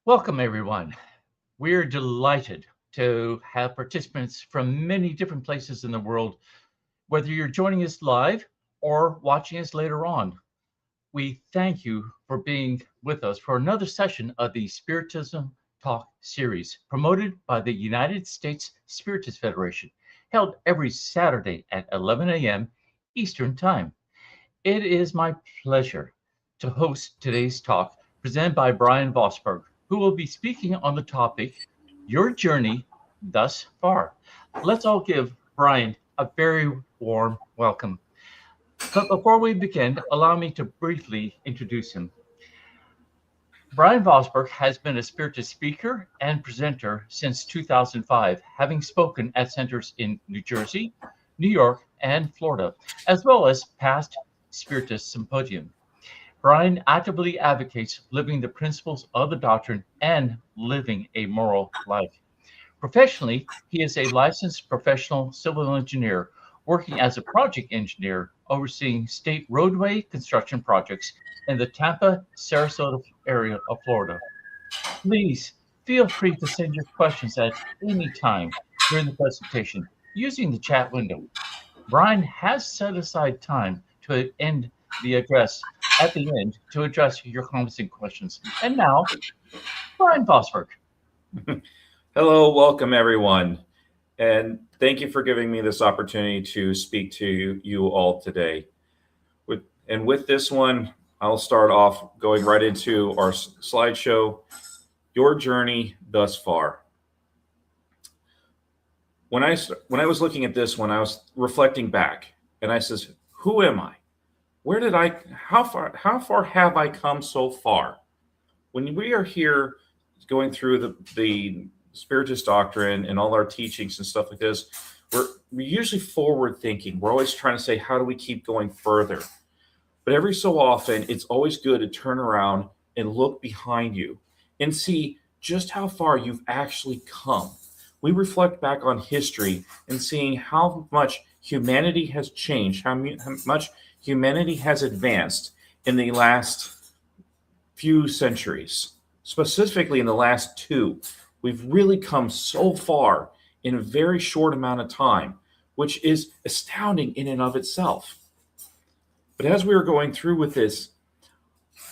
Welcome, everyone. We're delighted to have participants from many different places in the world, whether you're joining us live or watching us later on. We thank you for being with us for another session of the Spiritism Talk series, promoted by the United States Spiritist Federation, held every Saturday at 11 a.m. Eastern Time. It is my pleasure to host today's talk presented by Brian Vosberg, who will be speaking on the topic, Your Journey Thus Far. Let's all give Brian a very warm welcome. But before we begin, allow me to briefly introduce him. Brian Vosberg has been a Spiritist speaker and presenter since 2005, having spoken at centers in New Jersey, New York, and Florida, as well as past Spiritist symposium. Brian actively advocates living the principles of the doctrine and living a moral life. Professionally, he is a licensed professional civil engineer working as a project engineer overseeing state roadway construction projects in the Tampa, Sarasota area of Florida. Please feel free to send your questions at any time during the presentation using the chat window. Brian has set aside time to end the address at the end to address your comments and questions. And now, Brian Vosberg. Hello, welcome everyone. And thank you for giving me this opportunity to speak to you all today. With this one, I'll start off going right into our slideshow, Your Journey Thus Far. When I was looking at this one, I was reflecting back and I says, who am I? How far have I come so far? When we are here going through the Spiritist doctrine and all our teachings and stuff like this, we're usually forward thinking. We're always trying to say, how do we keep going further? But every so often, it's always good to turn around and look behind you and see just how far you've actually come. We reflect back on history and seeing how much humanity has changed, how much humanity has advanced in the last few centuries, specifically in the last two. We've really come so far in a very short amount of time, which is astounding in and of itself. But as we were going through with this,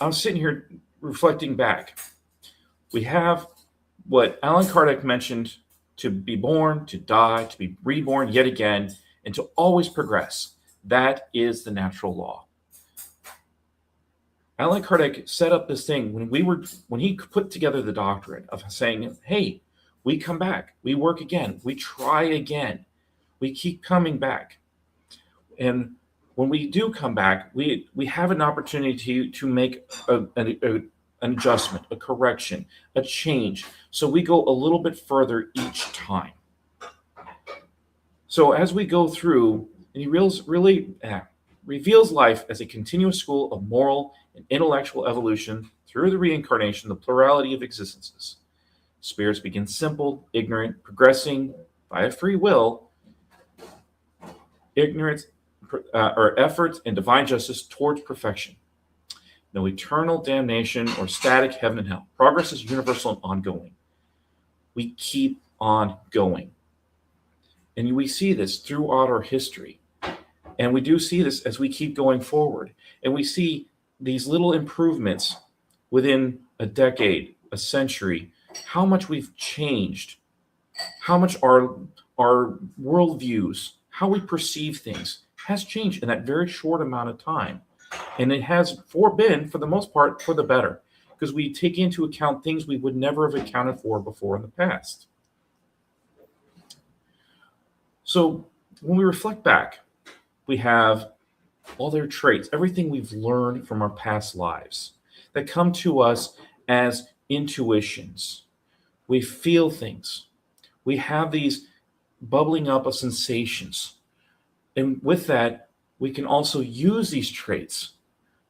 I was sitting here reflecting back. We have what Allan Kardec mentioned, to be born, to die, to be reborn yet again, and to always progress. That is the natural law. Allan Kardec set up this thing when he put together the doctrine of saying, hey, we come back, we work again, we try again, we keep coming back. And when we do come back, we have an opportunity to make an adjustment, a correction, a change. So we go a little bit further each time. So as we go through, and he reveals life as a continuous school of moral and intellectual evolution through the reincarnation, the plurality of existences. Spirits begin simple, ignorant, progressing via free will, ignorance, or efforts and divine justice towards perfection. No eternal damnation or static heaven and hell. Progress is universal and ongoing. We keep on going. And we see this throughout our history. And we do see this as we keep going forward. And we see these little improvements within a decade, a century, how much we've changed, how much our worldviews, how we perceive things has changed in that very short amount of time. And it has been, for the most part, for the better, because we take into account things we would never have accounted for before in the past. So when we reflect back, we have all their traits, everything we've learned from our past lives that come to us as intuitions. We feel things. We have these bubbling up of sensations. And with that, we can also use these traits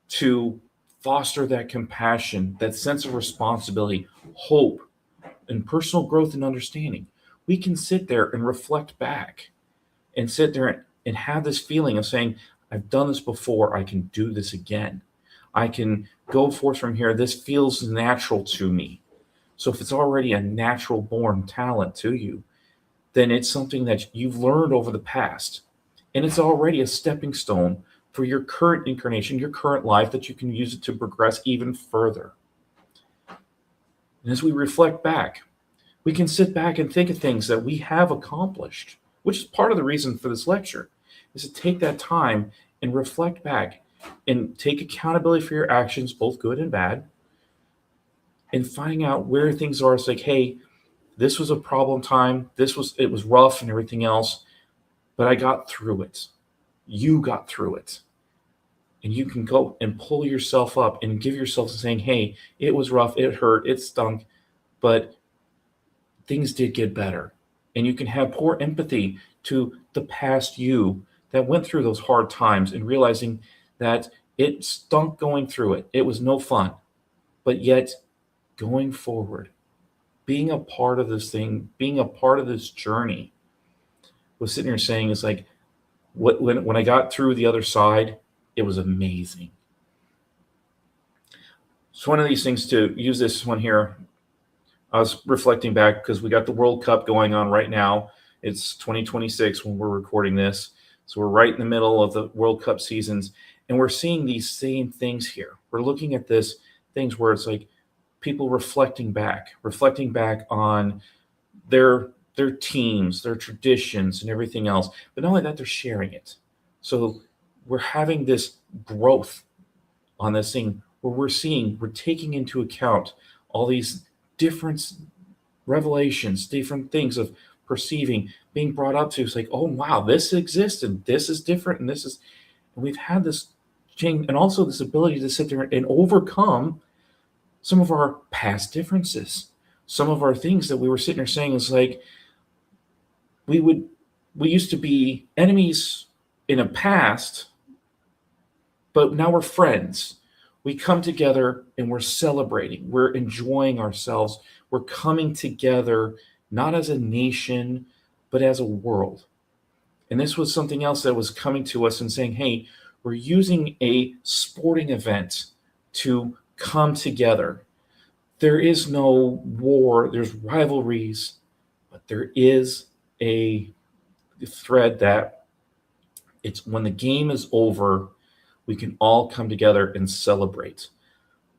to foster that compassion, that sense of responsibility, hope, and personal growth and understanding. We can sit there and reflect back and sit there and have this feeling of saying, I've done this before, I can do this again. I can go forth from here. This feels natural to me. So if it's already a natural born talent to you, then it's something that you've learned over the past. And it's already a stepping stone for your current incarnation, your current life, that you can use it to progress even further. And as we reflect back, we can sit back and think of things that we have accomplished, which is part of the reason for this lecture, is to take that time and reflect back and take accountability for your actions, both good and bad, and finding out where things are. It's like, hey, this was a problem time. It was rough and everything else, but I got through it. You got through it. And you can go and pull yourself up and give yourself saying, hey, it was rough, it hurt, it stunk, but things did get better. And you can have poor empathy to the past you that went through those hard times and realizing that it stunk going through it. It was no fun. But yet, going forward, being a part of this thing, being a part of this journey, was sitting here saying, it's like, when I got through the other side, it was amazing. So one of these things, to use this one here, I was reflecting back because we got the World Cup going on right now. It's 2026 when we're recording this. So we're right in the middle of the World Cup seasons, and we're seeing these same things here. We're looking at this things where it's like people reflecting back on their teams, their traditions, and everything else. But not only that, they're sharing it. So we're having this growth on this thing where we're taking into account all these different revelations, different things of perceiving, being brought up to. It's like, oh wow, this exists, and this is different, and we've had this change, and also this ability to sit there and overcome some of our past differences, some of our things that we were sitting there saying is like, we used to be enemies in a past, but now we're friends. We come together and we're celebrating. We're enjoying ourselves. We're coming together, not as a nation, but as a world. And this was something else that was coming to us and saying, hey, we're using a sporting event to come together. There is no war, there's rivalries, but there is a thread that it's when the game is over, we can all come together and celebrate.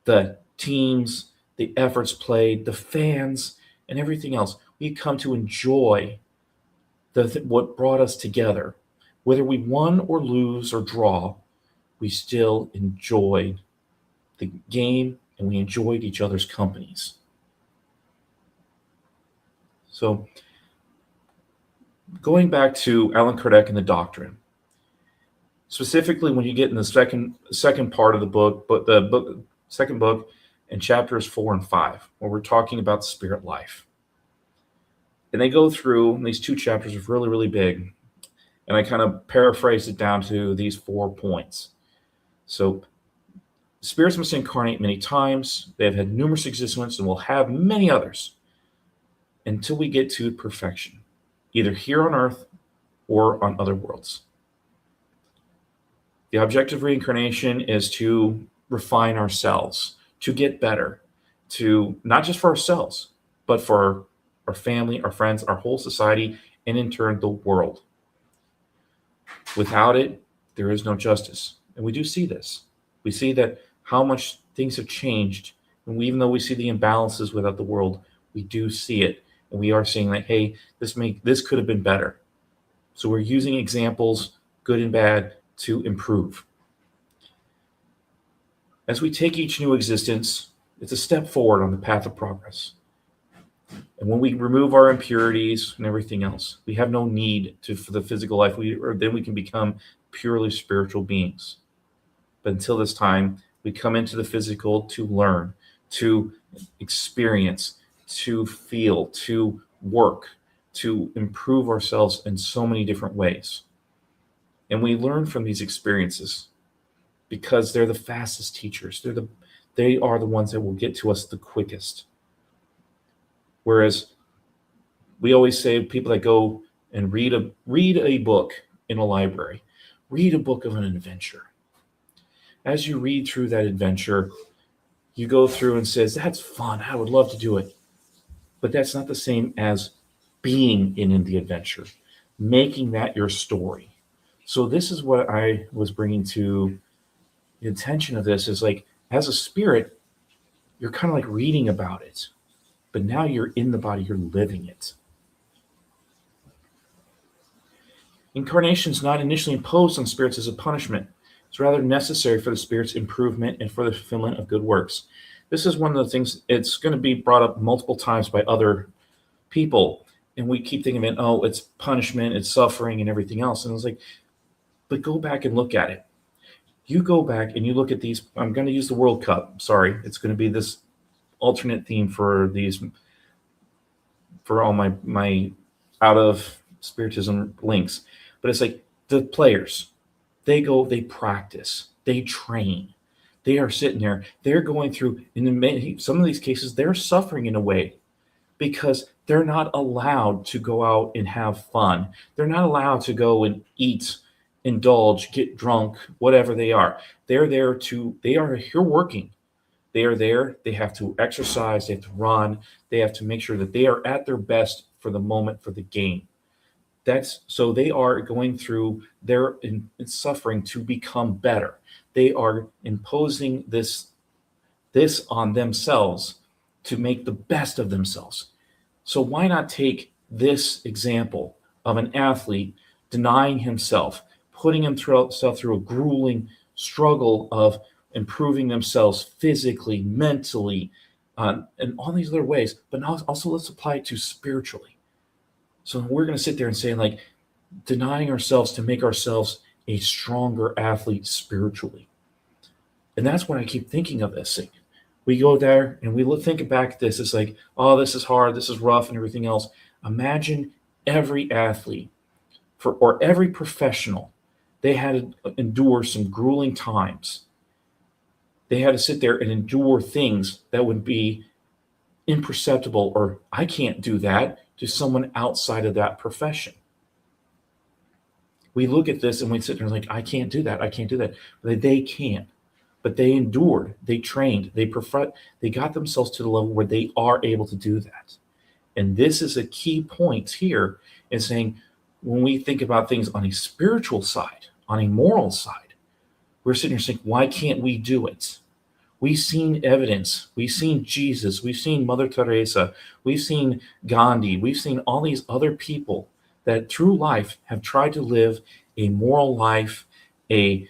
The teams, the efforts played, the fans, and everything else. We come to enjoy what brought us together. Whether we won or lose or draw, we still enjoyed the game and we enjoyed each other's companies. So, going back to Allan Kardec and the doctrine, specifically when you get in the second part of the book, but the second book and chapters 4 and 5, where we're talking about spirit life. And they go through, and these two chapters are really, really big. And I kind of paraphrased it down to these 4 points. So, spirits must incarnate many times. They have had numerous existences and will have many others until we get to perfection, either here on earth or on other worlds. The objective of reincarnation is to refine ourselves, to get better, to not just for ourselves, but for our family, our friends, our whole society, and in turn, the world. Without it, there is no justice. And we do see this. We see that how much things have changed. And even though we see the imbalances without the world, we do see it. And we are seeing that, hey, this could have been better. So we're using examples, good and bad, to improve. As we take each new existence, it's a step forward on the path of progress. And when we remove our impurities and everything else, we have no need for the physical life. Then we can become purely spiritual beings. But until this time, we come into the physical to learn, to experience, to feel, to work, to improve ourselves in so many different ways. And we learn from these experiences because they're the fastest teachers. They are the ones that will get to us the quickest. Whereas we always say people that go and read a book in a library, read a book of an adventure. As you read through that adventure, you go through and says, that's fun. I would love to do it. but that's not the same as being in the adventure, making that your story. So this is what I was bringing to the attention of this is like, as a spirit, you're kind of like reading about it, but now you're in the body, you're living it. Incarnation is not initially imposed on spirits as a punishment. It's rather necessary for the spirit's improvement and for the fulfillment of good works. This is one of the things, it's going to be brought up multiple times by other people. And we keep thinking of it, oh, it's punishment, it's suffering, and everything else. And it's like, but go back and look at it. You go back and you look at these. I'm going to use the World Cup. Sorry, it's going to be this alternate theme for these, for all my out of spiritism links. But it's like the players, they go, they practice, they train, they are sitting there, they're going through, in some of these cases, they're suffering in a way because they're not allowed to go out and have fun. They're not allowed to go and eat, indulge, get drunk, whatever they are. They're there to, they are here working. They are there, they have to exercise, they have to run, they have to make sure that they are at their best for the moment, for the game. That's so they are going through their suffering to become better. They are imposing this on themselves to make the best of themselves. So why not take this example of an athlete denying himself, putting himself through a grueling struggle of improving themselves physically, mentally, and all these other ways, but also let's apply it to spiritually. So we're going to sit there and say, like, denying ourselves to make ourselves a stronger athlete spiritually. And that's what I keep thinking of this thing. We go there and we think back at this. It's like, oh, this is hard, this is rough, and everything else. Imagine every athlete or every professional, they had to endure some grueling times. They had to sit there and endure things that would be imperceptible, or I can't do that, to someone outside of that profession. We look at this and we sit there like, I can't do that. I can't do that. But they can. But they endured, they trained, they got themselves to the level where they are able to do that. And this is a key point here in saying, when we think about things on a spiritual side, on a moral side, we're sitting here saying, why can't we do it? We've seen evidence. We've seen Jesus. We've seen Mother Teresa. We've seen Gandhi. We've seen all these other people that through life have tried to live a moral life, a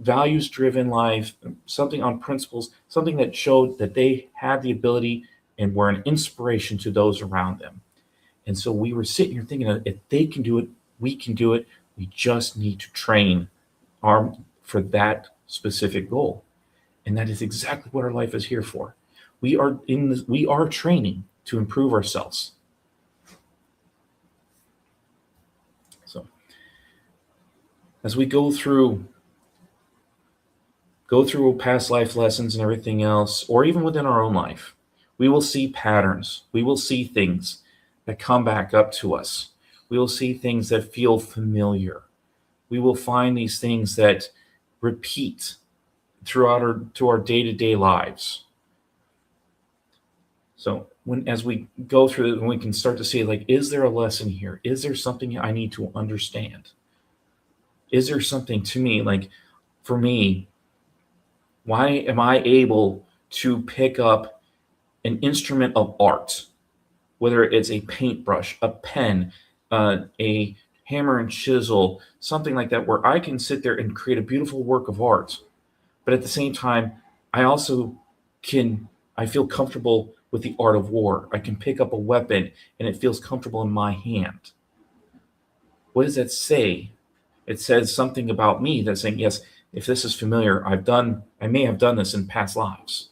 values-driven life, something on principles, something that showed that they had the ability and were an inspiration to those around them. And so we were sitting here thinking, if they can do it, we can do it. We just need to train for that specific goal. And that is exactly what our life is here for. We are training to improve ourselves. So as we go through past life lessons and everything else, or even within our own life, we will see patterns. We will see things that come back up to us. We will see things that feel familiar. We will find these things that repeat throughout our day-to-day lives. So as we go through it, we can start to see, like, is there a lesson here? Is there something I need to understand? Is there something to me, like, for me, why am I able to pick up an instrument of art, whether it's a paintbrush, a pen, a hammer and chisel, something like that, where I can sit there and create a beautiful work of art. But at the same time, I feel comfortable with the art of war. I can pick up a weapon and it feels comfortable in my hand. What does that say? It says something about me that's saying, yes, if this is familiar, I may have done this in past lives.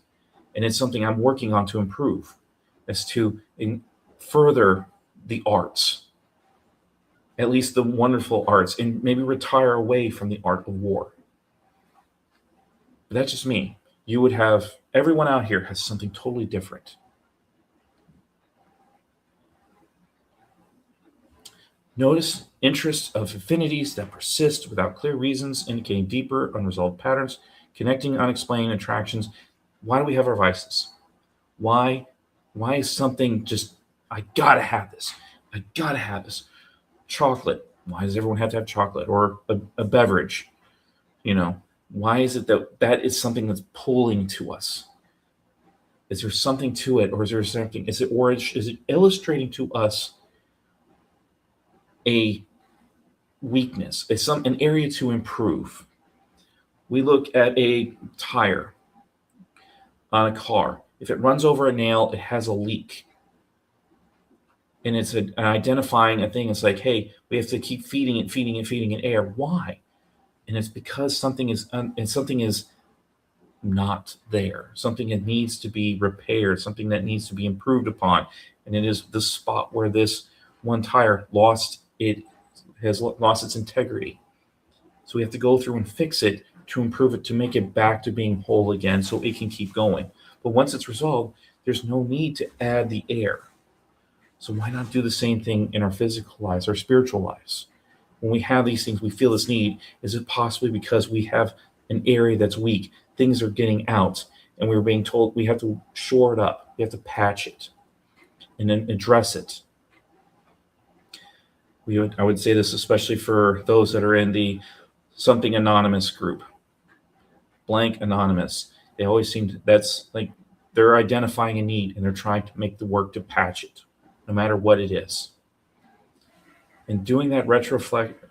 And it's something I'm working on to improve, as to further the arts, at least the wonderful arts, and maybe retire away from the art of war. But that's just me. You would have, everyone out here has something totally different. Notice interests of affinities that persist without clear reasons, indicating deeper, unresolved patterns, connecting unexplained attractions. Why do we have our vices? Why is something just I gotta have this. I gotta have this. Chocolate. Why does everyone have to have chocolate or a beverage? You know, why is it that that is something that's pulling to us? Is there something to it, or is there something? Is it illustrating to us a weakness? It's an area to improve. We look at a tire on a car. If it runs over a nail, it has a leak, and it's an identifying a thing. It's like, hey, we have to keep feeding it air. Why? And it's because something is not there. Something that needs to be repaired. Something that needs to be improved upon. And it is the spot where this one tire has lost its integrity. So we have to go through and fix it to improve it, to make it back to being whole again, so it can keep going. But once it's resolved, there's no need to add the air. So why not do the same thing in our physical lives, our spiritual lives? When we have these things, we feel this need. Is it possibly because we have an area that's weak? Things are getting out, and we're being told we have to shore it up. We have to patch it and then address it. I would say this especially for those that are in the something anonymous group, blank anonymous. They always that's like they're identifying a need and they're trying to make the work to patch it, no matter what it is. And doing that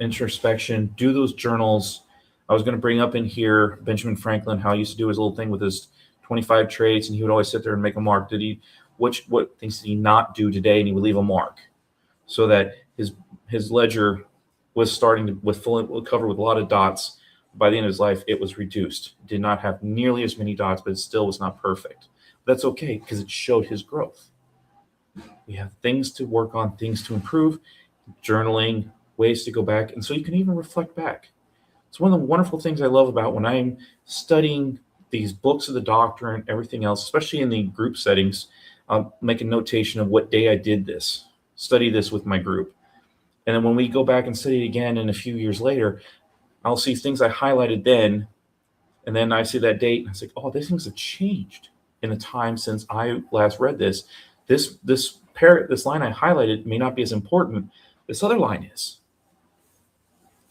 introspection, do those journals. I was going to bring up in here Benjamin Franklin, how he used to do his little thing with his 25 traits, and he would always sit there and make a mark. What things did he not do today? And he would leave a mark, so that his ledger was starting to was covered with a lot of dots. By the end of his life, it was reduced. It did not have nearly as many dots, but it still was not perfect. That's okay, because it showed his growth. We have things to work on, things to improve, journaling, ways to go back, and so you can even reflect back. It's one of the wonderful things I love about when I'm studying these books of the doctrine, everything else, especially in the group settings. I'll make a notation of what day I did this, study this with my group. And then when we go back and study it again in a few years later, I'll see things I highlighted then, and then I see that date, and I say, oh, these things have changed in the time since I last read this. This line I highlighted may not be as important. This other line is.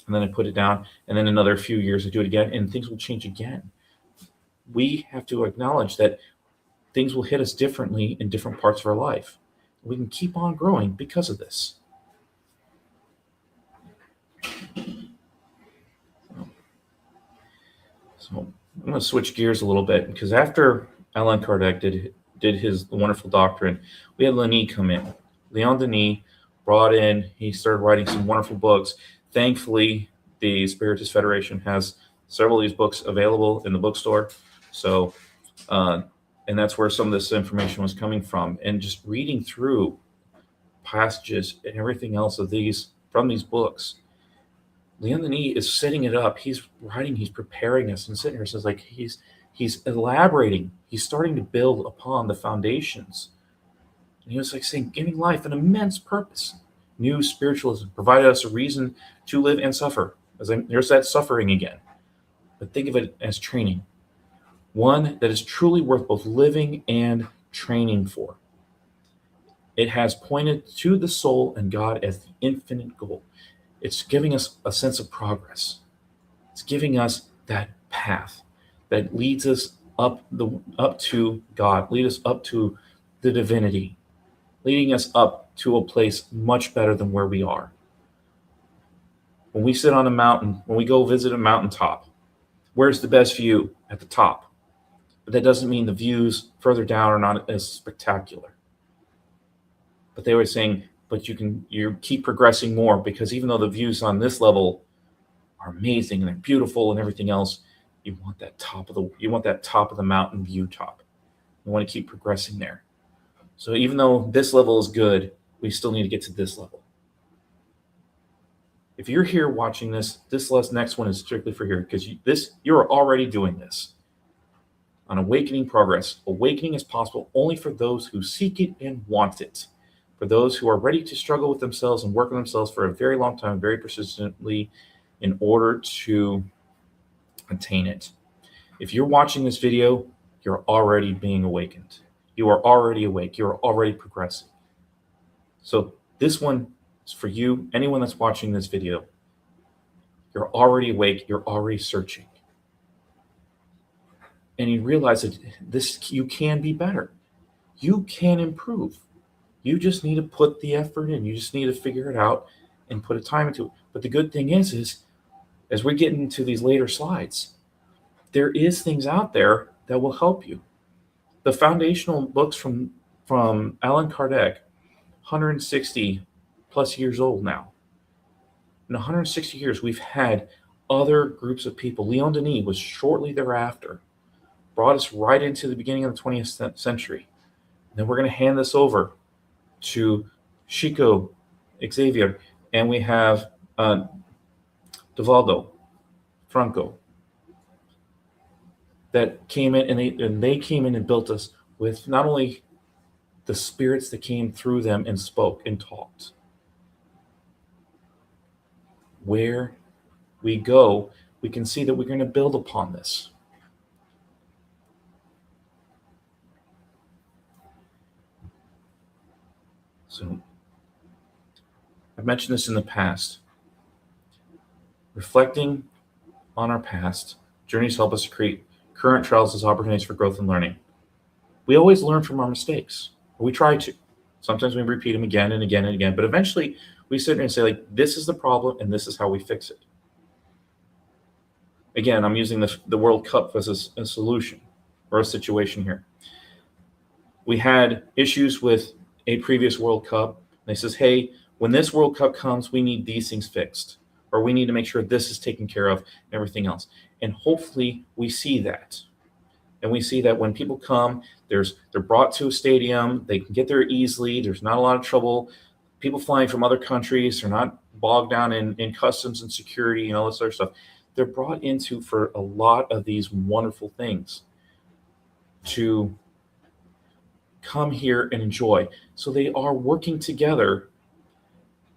And then I put it down, and then another few years I do it again, and things will change again. We have to acknowledge that things will hit us differently in different parts of our life. We can keep on growing because of this. So I'm going to switch gears a little bit, because after Allan Kardec did his wonderful doctrine, we had Denis come in. Leon Denis brought in, he started writing some wonderful books. Thankfully, the Spiritist Federation has several of these books available in the bookstore. So, and that's where some of this information was coming from. And just reading through passages and everything else from these books, Leon Denis is setting it up. He's writing, he's preparing us, and sitting here says, like, he's elaborating. He's starting to build upon the foundations. And he was like saying, giving life an immense purpose. New spiritualism provided us a reason to live and suffer. There's that suffering again. But think of it as training. One that is truly worth both living and training for. It has pointed to the soul and God as the infinite goal. It's giving us a sense of progress. It's giving us that path that leads us up to God, lead us up to the divinity, leading us up to a place much better than where we are. When we sit on a mountain, when we go visit a mountaintop, where's the best view? At the top. But that doesn't mean the views further down are not as spectacular. But they were saying, but you keep progressing more, because even though the views on this level are amazing and they're beautiful and everything else, you want that top of the mountain view top. You want to keep progressing there. So even though this level is good, we still need to get to this level. If you're here watching this next one is strictly for here, because you're already doing this. On Awakening Progress, awakening is possible only for those who seek it and want it. For those who are ready to struggle with themselves and work on themselves for a very long time, very persistently, in order to attain it. If you're watching this video, you're already being awakened. You are already awake. You are already progressing. So this one is for you, anyone that's watching this video. You're already awake, you're already searching. And you realize that you can be better. You can improve. You just need to put the effort in. You just need to figure it out and put a time into it. But the good thing is as we get into these later slides, there is things out there that will help you. The foundational books from Allan Kardec, 160 plus years old now. In 160 years, we've had other groups of people. Leon Denis was shortly thereafter, brought us right into the beginning of the 20th century. And then we're going to hand this over to Chico Xavier, and we have Divaldo Franco that came in, and they came in and built us with not only the spirits that came through them and spoke and talked. Where we go, we can see that we're going to build upon this. So I've mentioned this in the past. Reflecting on our past, journeys help us to create current trials as opportunities for growth and learning. We always learn from our mistakes, or we try to. Sometimes we repeat them again and again and again, but eventually we sit there and say, like, this is the problem and this is how we fix it. Again, I'm using the World Cup as a solution or a situation here. We had issues with a previous World Cup. And they says, hey, when this World Cup comes, we need these things fixed, or we need to make sure this is taken care of and everything else. And hopefully we see that. And we see that when people come, they're brought to a stadium, they can get there easily, there's not a lot of trouble. People flying from other countries, they're not bogged down in customs and security and all this other stuff. They're brought into for a lot of these wonderful things to come here and enjoy. So they are working together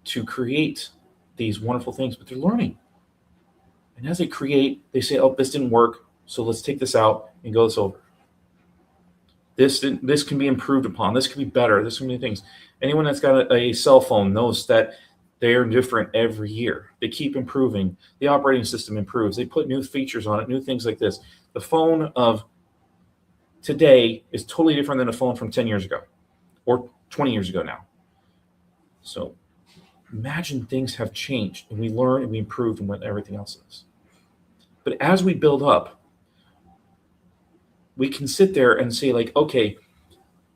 to create these wonderful things, but they're learning. And as they create, they say, oh, this didn't work, so let's take this out and go this over. This can be improved upon. This can be better. This can be things. Anyone that's got a cell phone knows that they are different every year. They keep improving. The operating system improves. They put new features on it, new things like this. The phone of today is totally different than a phone from 10 years ago or 20 years ago now. So imagine things have changed and we learn and we improve and what everything else is. But as we build up, we can sit there and say, like, okay,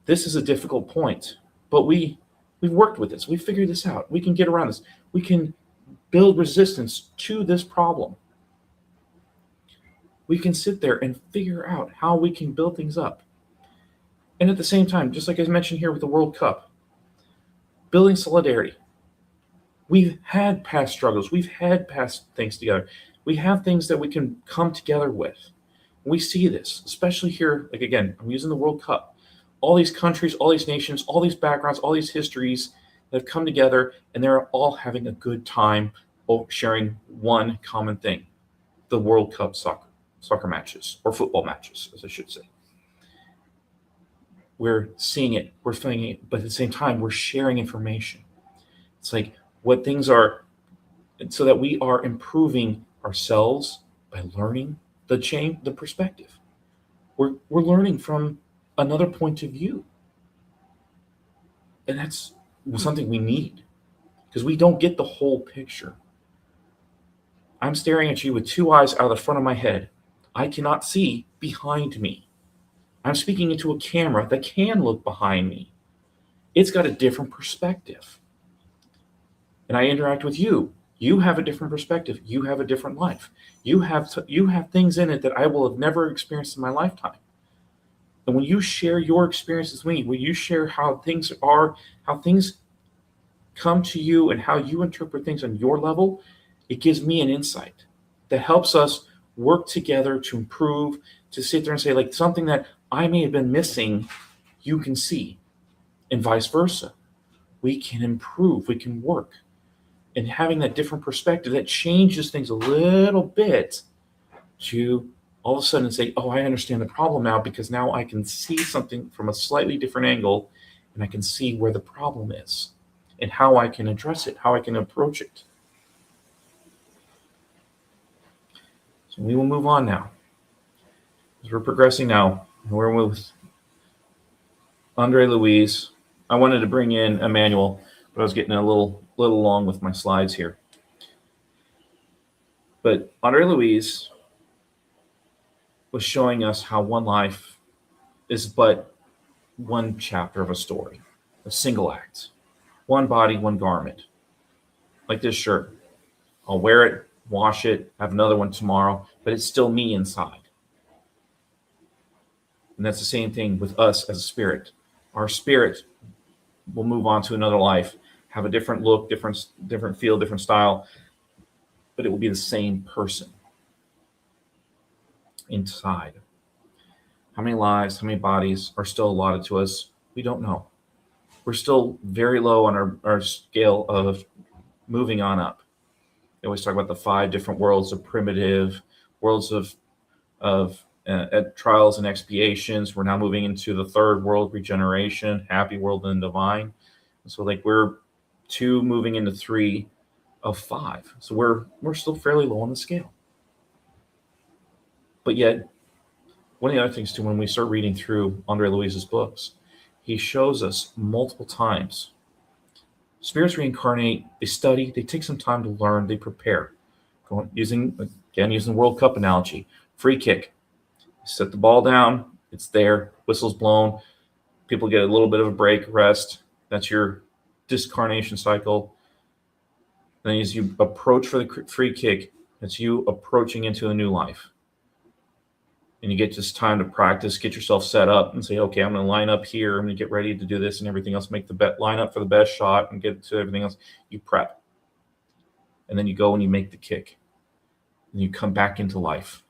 this is a difficult point, but we've worked with this. We figured this out. We can get around this. We can build resistance to this problem. We can sit there and figure out how we can build things up. And at the same time, just like I mentioned here with the World Cup, building solidarity. We've had past struggles. We've had past things together. We have things that we can come together with. We see this, especially here, like, again, I'm using the World Cup. All these countries, all these nations, all these backgrounds, all these histories that have come together, and they're all having a good time sharing one common thing, the World Cup soccer matches, or football matches, as I should say. We're seeing it, we're feeling it, but at the same time, we're sharing information. It's like what things are, so that we are improving ourselves by learning the perspective. We're learning from another point of view. And that's something we need, because we don't get the whole picture. I'm staring at you with two eyes out of the front of my head. I cannot see behind me. I'm speaking into a camera that can look behind me. It's got a different perspective. And I interact with you. You have a different perspective. You have a different life. You have things in it that I will have never experienced in my lifetime. And when you share your experiences with me, when you share how things are, how things come to you and how you interpret things on your level, it gives me an insight that helps us work together to improve, to sit there and say, like, something that I may have been missing, you can see, and vice versa. We can improve, we can work. And having that different perspective, that changes things a little bit to all of a sudden say, oh, I understand the problem now, because now I can see something from a slightly different angle and I can see where the problem is. and how I can address it, how I can approach it. So we will move on now. As we're progressing now, we're with Andre Louise. I wanted to bring in Emmanuel, but I was getting a little long with my slides here. But Andre Louise was showing us how one life is but one chapter of a story, a single act, one body, one garment. Like this shirt. I'll wear it, wash it, have another one tomorrow, but it's still me inside. And that's the same thing with us as a spirit. Our spirit will move on to another life, have a different look, different feel, different style, but it will be the same person inside. How many lives, how many bodies are still allotted to us? We don't know. We're still very low on our scale of moving on up. They always talk about the 5 different worlds of primitive, worlds of trials and expiations. We're now moving into the 3rd world, regeneration, happy world, and divine. So like we're 2 moving into 3 of 5. So we're still fairly low on the scale. But yet, one of the other things too, when we start reading through Andre Louise's books, he shows us multiple times. Spirits reincarnate, they study, they take some time to learn, they prepare. Using the World Cup analogy, free kick. Set the ball down, it's there, whistle's blown, people get a little bit of a break, rest. That's your discarnation cycle. Then as you approach for the free kick, it's you approaching into a new life. And you get this time to practice, get yourself set up and say, okay, I'm going to line up here. I'm going to get ready to do this and everything else, make the bet, line up for the best shot and get to everything else. You prep. And then you go and you make the kick. And you come back into life.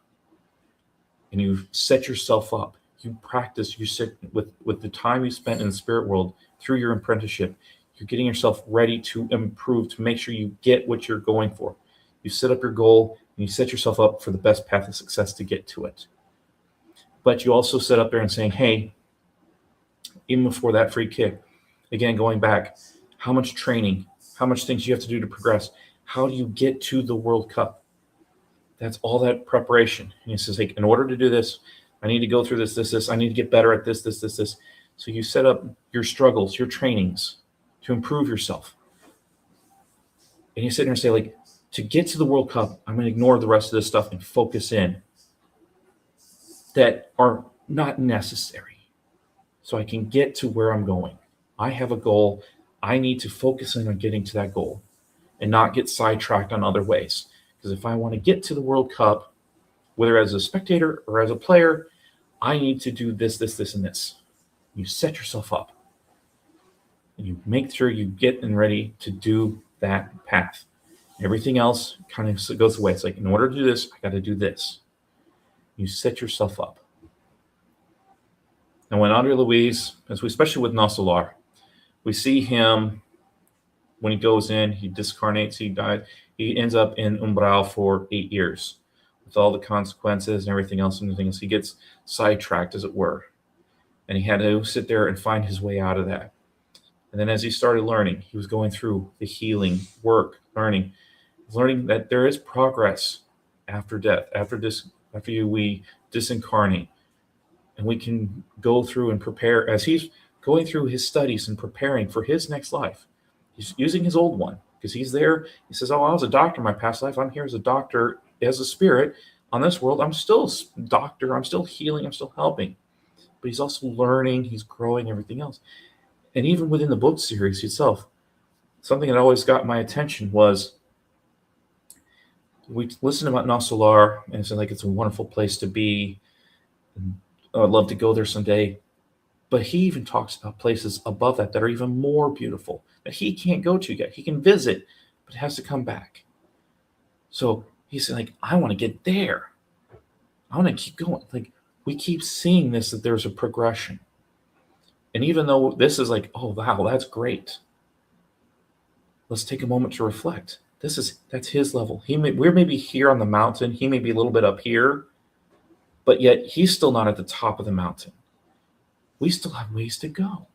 And you set yourself up. You practice, you sit with the time you spent in the spirit world through your apprenticeship. You're getting yourself ready to improve, to make sure you get what you're going for. You set up your goal and you set yourself up for the best path of success to get to it. But you also sit up there and saying, hey, even before that free kick, again, going back, how much training, how much things you have to do to progress? How do you get to the World Cup? That's all that preparation. And he says, like, in order to do this, I need to go through this. I need to get better at this. So you set up your struggles, your trainings to improve yourself. And you sit there and say, like, to get to the World Cup, I'm going to ignore the rest of this stuff and focus in that are not necessary so I can get to where I'm going. I have a goal. I need to focus in on getting to that goal and not get sidetracked on other ways. Because if I want to get to the World Cup, whether as a spectator or as a player, I need to do this, and this. You set yourself up and you make sure you get and ready to do that path. Everything else kind of goes away. It's like, in order to do this, I got to do this. You set yourself up. And when Andre Louise, especially with Nosolar, we see him when he goes in, he discarnates, he died, he ends up in Umbral for 8 years with all the consequences and everything else. He gets sidetracked, as it were. And he had to sit there and find his way out of that. And then as he started learning, he was going through the healing work, learning that there is progress after death, after we disincarnate, and we can go through and prepare. As he's going through his studies and preparing for his next life, he's using his old one because he's there. He says, oh, I was a doctor in my past life. I'm here as a doctor, as a spirit on this world. I'm still a doctor. I'm still healing. I'm still helping. But he's also learning. He's growing, everything else. And even within the book series itself, something that always got my attention was we listened about Nosolar, and it's like it's a wonderful place to be. And I'd love to go there someday. But he even talks about places above that are even more beautiful that he can't go to yet. He can visit, but has to come back. So he's like, I want to get there. I want to keep going. Like, we keep seeing this, that there's a progression. And even though this is like, oh, wow, that's great. Let's take a moment to reflect. That's his level. We're maybe here on the mountain. He may be a little bit up here, but yet he's still not at the top of the mountain. We still have ways to go.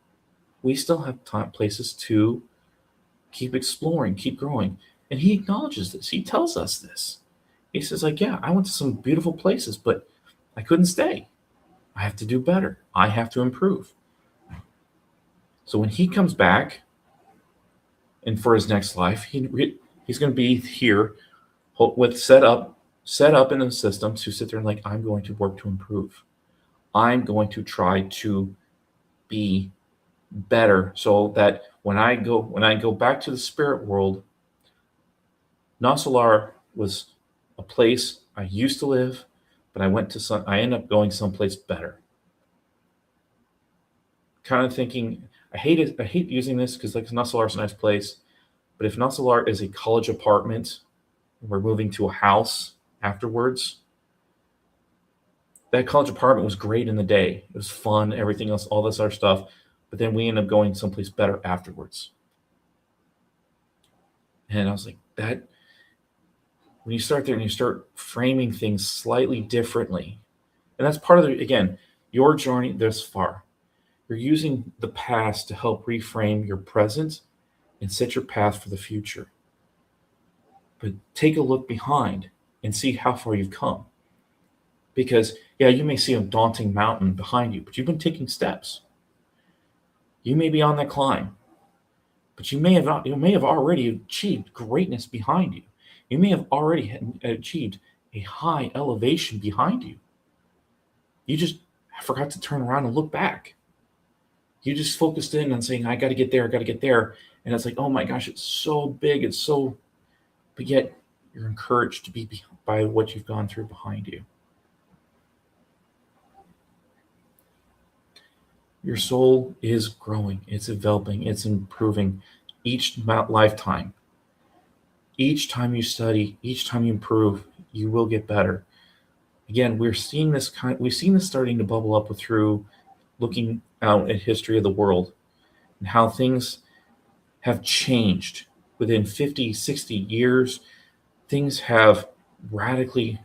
We still have places to keep exploring, keep growing. And he acknowledges this. He tells us this. He says, like, yeah, I went to some beautiful places, but I couldn't stay. I have to do better. I have to improve. So when he comes back and for his next life, he's going to be here with set up in the system to sit there and like, I'm going to work to improve. I'm going to try to be better so that when I go back to the spirit world, Nasalar was a place I used to live, but I ended up going someplace better. Kind of thinking, I hate using this because like Nasalar's a nice place, but if Nasalar is a college apartment, and we're moving to a house afterwards, that college apartment was great in the day. It was fun, everything else, all this other stuff, but then we end up going someplace better afterwards. And I was like, that when you start there and you start framing things slightly differently, and that's part of again, your journey this far. You're using the past to help reframe your present and set your path for the future. But take a look behind and see how far you've come. Because, yeah, you may see a daunting mountain behind you, but you've been taking steps. You may be on that climb, but you may have already achieved greatness behind you. You may have already achieved a high elevation behind you. You just forgot to turn around and look back. You just focused in on saying, I got to get there, I got to get there. And it's like, oh my gosh, it's so big, but yet you're encouraged to be by what you've gone through behind you. Your soul is growing, it's developing, it's improving each lifetime. Each time you study, each time you improve, you will get better. Again, we've seen this starting to bubble up through looking out at history of the world and how things have changed within 50, 60 years. Things have radically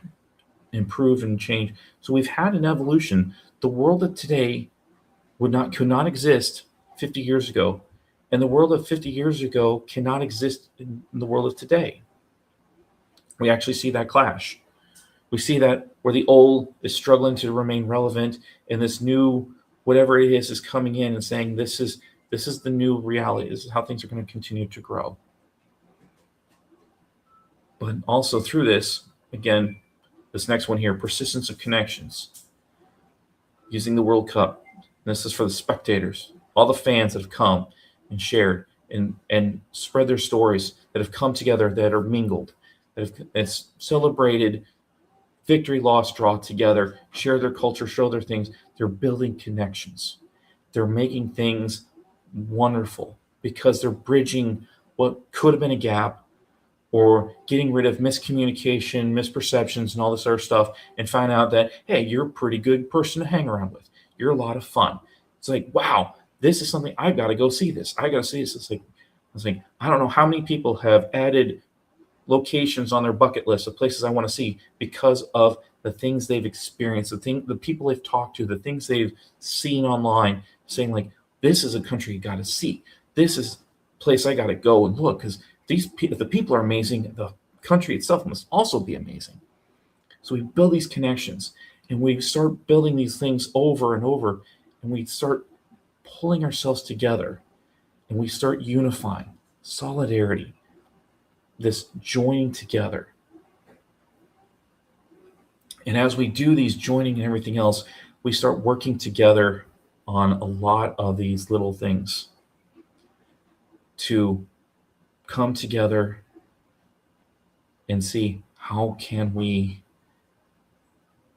improved and changed. So we've had an evolution. The world of today could not exist 50 years ago, and the world of 50 years ago cannot exist in the world of today. We actually see that clash. We see that where the old is struggling to remain relevant, and this new whatever it is coming in and saying this is the new reality. This is how things are going to continue to grow. But also through this, again, this next one here, persistence of connections. Using the World Cup. This is for the spectators, all the fans that have come and shared and spread their stories, that have come together, that are mingled, that have celebrated victory, loss, draw together, share their culture, show their things. They're building connections. They're making things wonderful because they're bridging what could have been a gap or getting rid of miscommunication, misperceptions, and all this other stuff, and find out that, hey, you're a pretty good person to hang around with. You're a lot of fun. It's like, wow, this is something I've got to go see this. I got to see this. It's like, I don't know how many people have added locations on their bucket list of places I want to see because of the things they've experienced, the people they've talked to, the things they've seen online, saying like, this is a country you got to see. This is a place I got to go and look because if the people are amazing, the country itself must also be amazing. So we build these connections and we start building these things over and over, and we start pulling ourselves together and we start unifying, solidarity, this joining together. And as we do these joining and everything else, we start working together on a lot of these little things to come together and see how can we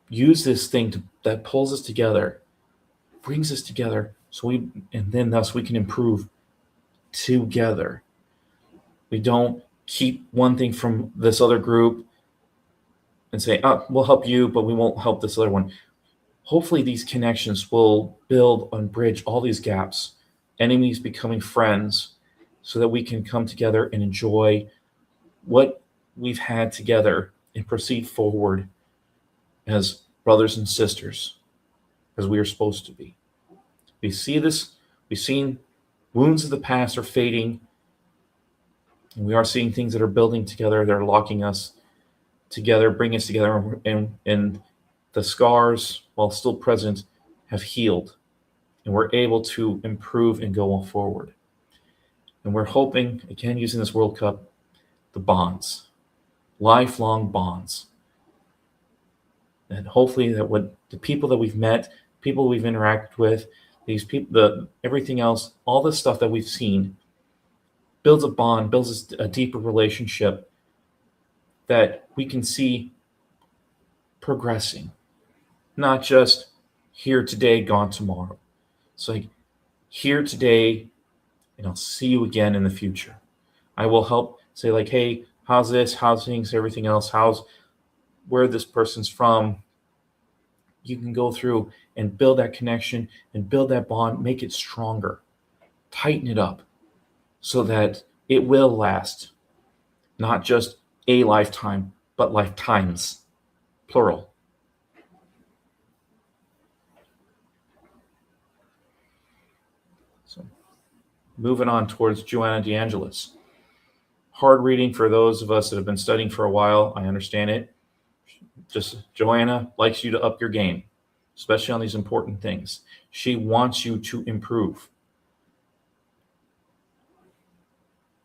use this thing that pulls us together, brings us together, and then thus we can improve together. We don't keep one thing from this other group and say, we'll help you, but we won't help this other one. Hopefully these connections will build and bridge all these gaps, enemies becoming friends, so that we can come together and enjoy what we've had together and proceed forward as brothers and sisters, as we are supposed to be. We see this, we've seen wounds of the past are fading, And we are seeing things that are building together, that are locking us together, bringing us together, and the scars, while still present, have healed, and we're able to improve and go forward. And we're hoping, again, using this World Cup, the bonds, lifelong bonds, and hopefully that what the people that we've met, people we've interacted with, these people, everything else, all this stuff that we've seen, builds a bond, builds a deeper relationship that we can see progressing, not just here today, gone tomorrow. It's like here today, and I'll see you again in the future. I will help say like, hey, how's this? How's things? Everything else? How's where this person's from? You can go through and build that connection and build that bond, make it stronger, tighten it up so that it will last, not just a lifetime, but lifetimes, plural. So moving on towards Joanna DeAngelis. Hard reading for those of us that have been studying for a while. I understand it. Just Joanna likes you to up your game, especially on these important things. She wants you to improve.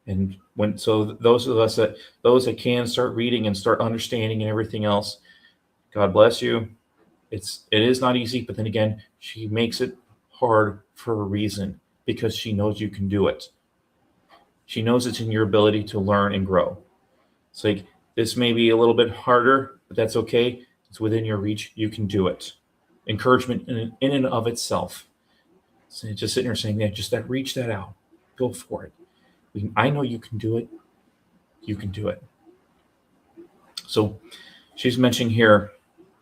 And those of us those that can start reading and start understanding and everything else, God bless you. It is not easy, but then again, she makes it hard for a reason, because she knows you can do it. She knows it's in your ability to learn and grow. It's like, this may be a little bit harder, but that's okay. It's within your reach. You can do it. Encouragement in and of itself. So just sitting here saying, yeah, just that, reach that out. Go for it. I know you can do it. You can do it. So she's mentioning here,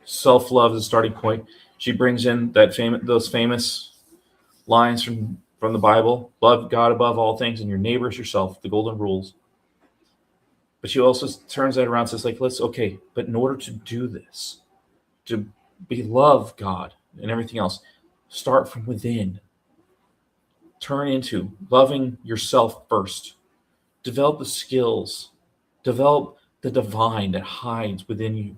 self-love is the starting point. She brings in those famous lines from the Bible: love God above all things and your neighbor as yourself, the golden rules. But she also turns that around and says, like, but in order to do this, to love God and everything else, start from within. Turn into loving yourself first. Develop the skills. Develop the divine that hides within you.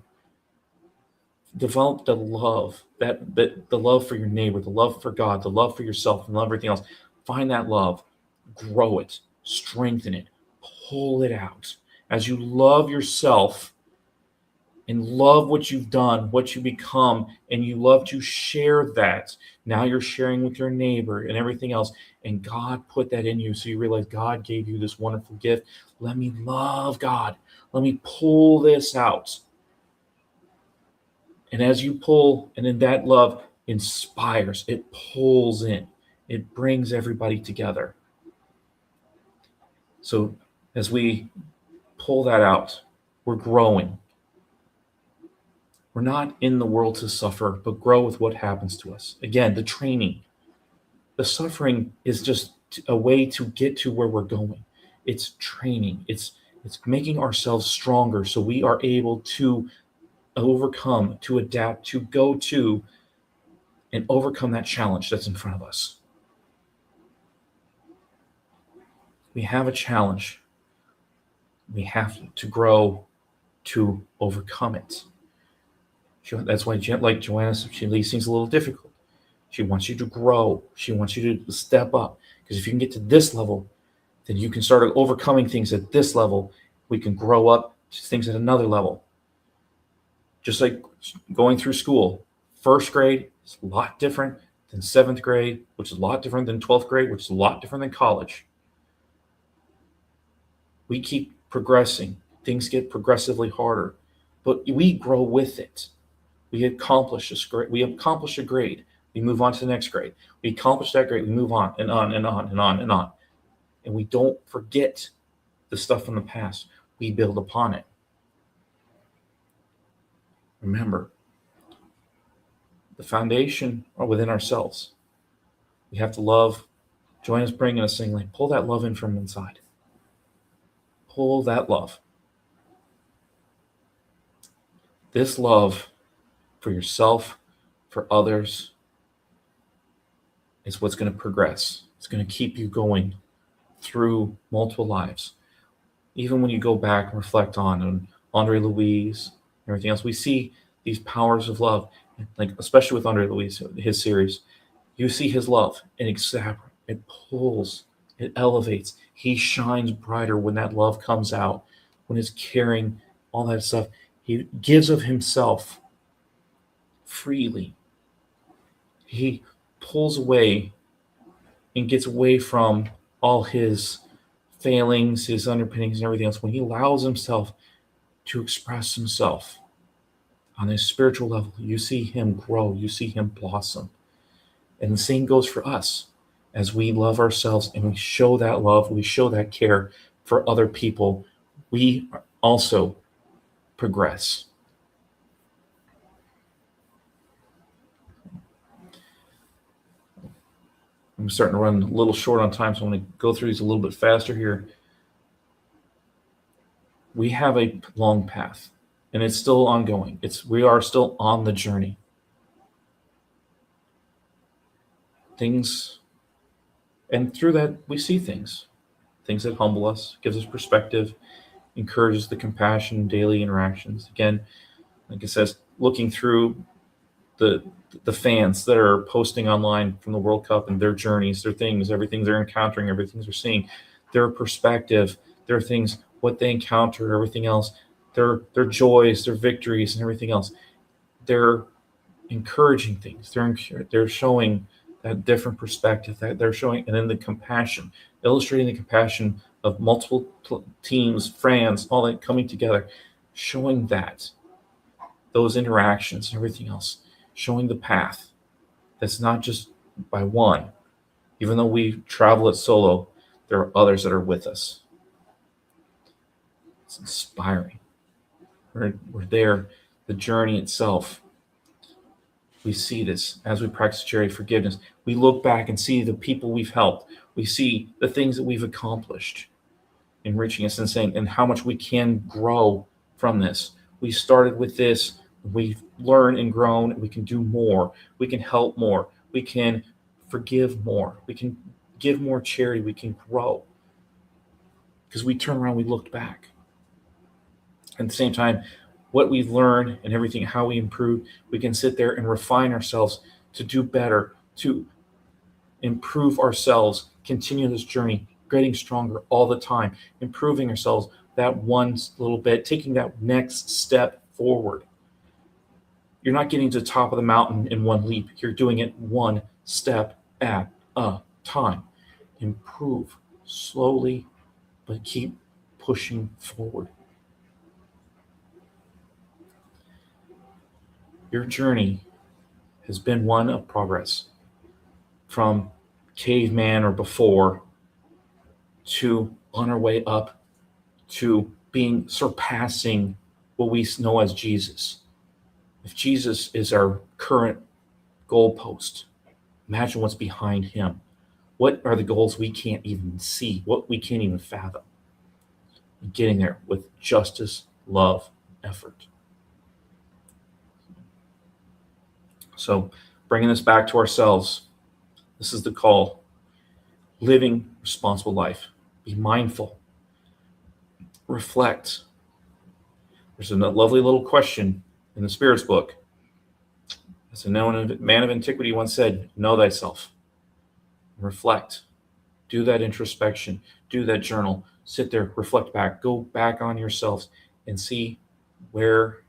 Develop the love, that the love for your neighbor, the love for God, the love for yourself, and love everything else. Find that love, grow it, strengthen it, pull it out. As you love yourself and love what you've done, what you become, and you love to share that, now you're sharing with your neighbor and everything else. And God put that in you. So you realize God gave you this wonderful gift. Let me love God. Let me pull this out. And as you pull, and then that love inspires, it pulls in, it brings everybody together. So as we pull that out, we're growing. We're not in the world to suffer, but grow with what happens to us. Again, the training. The suffering is just a way to get to where we're going. It's training. It's making ourselves stronger so we are able to overcome, to adapt, to go to, and overcome that challenge that's in front of us. We have a challenge. We have to grow to overcome it. That's why, like Joanna, she leaves things a little difficult. She wants you to grow. She wants you to step up. Because if you can get to this level, then you can start overcoming things at this level. We can grow up to things at another level. Just like going through school. First grade is a lot different than seventh grade, which is a lot different than 12th grade, which is a lot different than college. We keep progressing. Things get progressively harder, but we grow with it. We accomplish a grade. We move on to the next grade. We accomplish that grade. We move on and on and on and on and on. And we don't forget the stuff from the past. We build upon it. Remember, the foundation are within ourselves. We have to love. Join us bringing us saying, like, pull that love in from inside. Pull that love. This love for yourself, for others, is what's going to progress. It's going to keep you going through multiple lives. Even when you go back and reflect on Andre Louise and everything else, we see these powers of love, like especially with Andre Louise, his series. You see his love, and it pulls, it elevates. He shines brighter when that love comes out, when he's caring, all that stuff. He gives of himself freely. He pulls away and gets away from all his failings, his underpinnings, and everything else. When he allows himself to express himself on a spiritual level, you see him grow, you see him blossom. And the same goes for us. As we love ourselves and we show that love, we show that care for other people, we also progress. I'm starting to run a little short on time, so I'm going to go through these a little bit faster here. We have a long path, and it's still ongoing. We are still on the journey. Things, and through that, we see things that humble us, gives us perspective, encourages the compassion in daily interactions. Again, like it says, looking through the fans that are posting online from the World Cup and their journeys, their things, everything they're encountering, everything they're seeing, their perspective, their things, what they encounter, everything else, their joys, their victories, and everything else. They're encouraging things. They're showing that different perspective, that they're showing, and then the compassion, illustrating the compassion of multiple teams, friends, all that coming together, showing that those interactions and everything else, showing the path that's not just by one. Even though we travel it solo, there are others that are with us. It's inspiring. We're there, the journey itself. We see this as we practice charity forgiveness. We look back and see the people we've helped. We see the things that we've accomplished in reaching us and saying, and how much we can grow from this. We started with this. We've learned and grown. We can do more. We can help more. We can forgive more. We can give more charity. We can grow. Because we turn around, we looked back. At the same time, what we've learned and everything, how we improve, we can sit there and refine ourselves to do better, to improve ourselves, continue this journey, getting stronger all the time, improving ourselves that one little bit, taking that next step forward. You're not getting to the top of the mountain in one leap. You're doing it one step at a time. Improve slowly, but keep pushing forward. Your journey has been one of progress from caveman or before to on our way up to being surpassing what we know as Jesus. If Jesus is our current goalpost, imagine what's behind him. What are the goals we can't even see, what we can't even fathom? Getting there with justice, love, effort. So bringing this back to ourselves, this is the call. Living responsible life. Be mindful. Reflect. There's a lovely little question in the Spirit's book. As a known man of antiquity once said, know thyself. Reflect. Do that introspection. Do that journal. Sit there, reflect back. Go back on yourselves and see where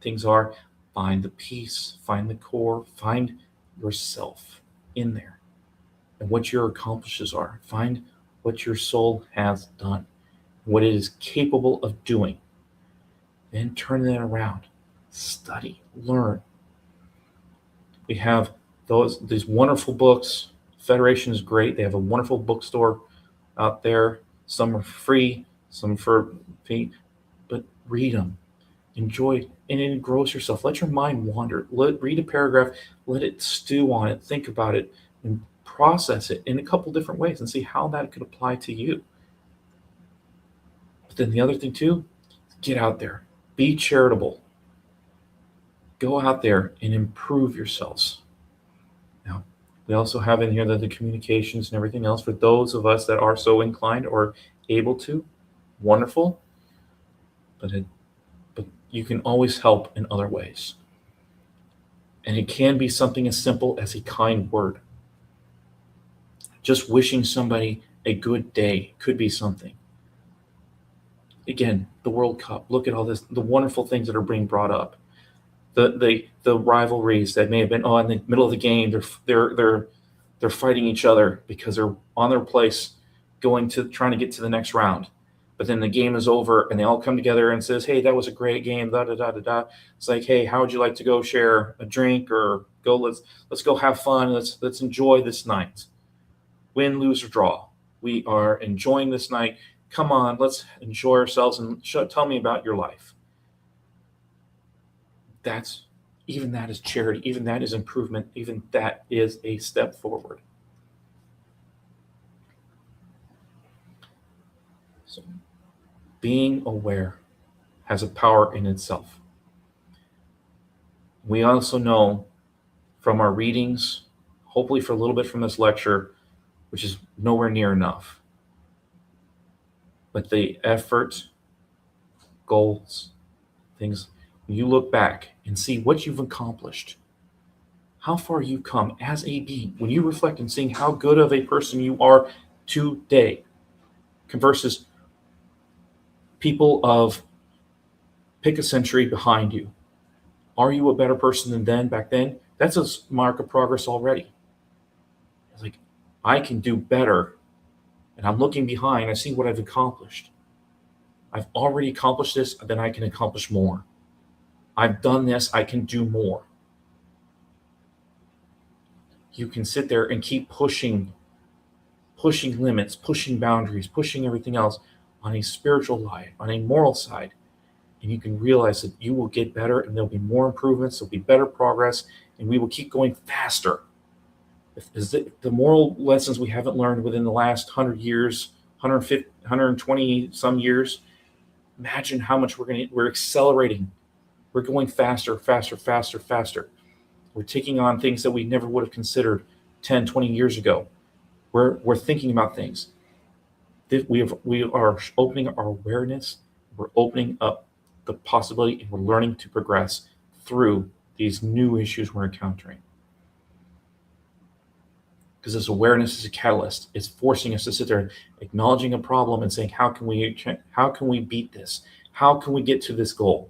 things are. Find the peace. Find the core. Find yourself in there and what your accomplishes are. Find what your soul has done, what it is capable of doing. Then turn that around. Study, learn. We have these wonderful books. Federation is great. They have a wonderful bookstore out there. Some are free, some for fee, but read them. Enjoy and engross yourself. Let your mind wander. Read a paragraph. Let it stew on it. Think about it and process it in a couple different ways and see how that could apply to you. But then the other thing too, get out there. Be charitable. Go out there and improve yourselves. Now, we also have in here the communications and everything else for those of us that are so inclined or able to. wonderful, but you can always help in other ways. And it can be something as simple as a kind word. Just wishing somebody a good day could be something. Again, the World Cup. Look at all this, the wonderful things that are being brought up. The rivalries that may have been in the middle of the game. They're fighting each other because they're on their place, going to trying to get to the next round. But then the game is over, and they all come together and says, "Hey, that was a great game." Da da da da da. It's like, "Hey, how would you like to go share a drink or go? Let's go have fun. Let's enjoy this night. Win, lose, or draw. We are enjoying this night. Come on, let's enjoy ourselves and tell me about your life." Even that is charity. Even that is improvement. Even that is a step forward. So, being aware has a power in itself. We also know from our readings, hopefully for a little bit from this lecture, which is nowhere near enough, but the effort, goals, things, when you look back and see what you've accomplished, how far you've come as a being, when you reflect and seeing how good of a person you are today versus people of pick a century behind you. Are you a better person than back then? That's a mark of progress already. It's like, I can do better, and I'm looking behind. I see what I've accomplished. I've already accomplished this, then I can accomplish more. I've done this, I can do more. You can sit there and keep pushing limits, pushing boundaries, pushing everything else on a spiritual side, on a moral side. And you can realize that you will get better, and there'll be more improvements, there'll be better progress, and we will keep going faster. If the moral lessons we haven't learned within the last 100 years, 150, 120 some years, imagine how much we're accelerating. We're going faster, faster, faster, faster. We're taking on things that we never would have considered 10, 20 years ago. We're thinking about things. We are opening our awareness. We're opening up the possibility, and we're learning to progress through these new issues we're encountering. Because this awareness is a catalyst. It's forcing us to sit there, acknowledging a problem, and saying, how can we beat this? How can we get to this goal?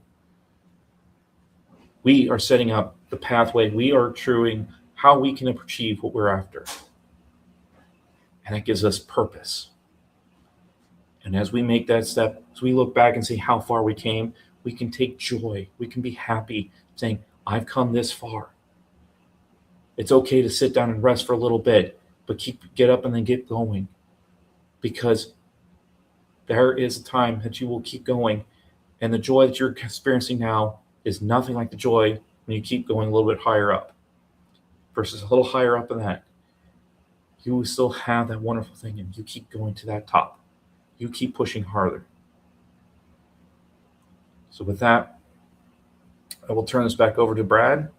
We are setting up the pathway. We are truing how we can achieve what we're after. And that gives us purpose. And as we make that step, as we look back and see how far we came, we can take joy. We can be happy saying, I've come this far. It's okay to sit down and rest for a little bit, but get up and then get going. Because there is a time that you will keep going. And the joy that you're experiencing now is nothing like the joy when you keep going a little bit higher up. Versus a little higher up than that. You will still have that wonderful thing, and you keep going to that top. You keep pushing harder. So with that, I will turn this back over to Brad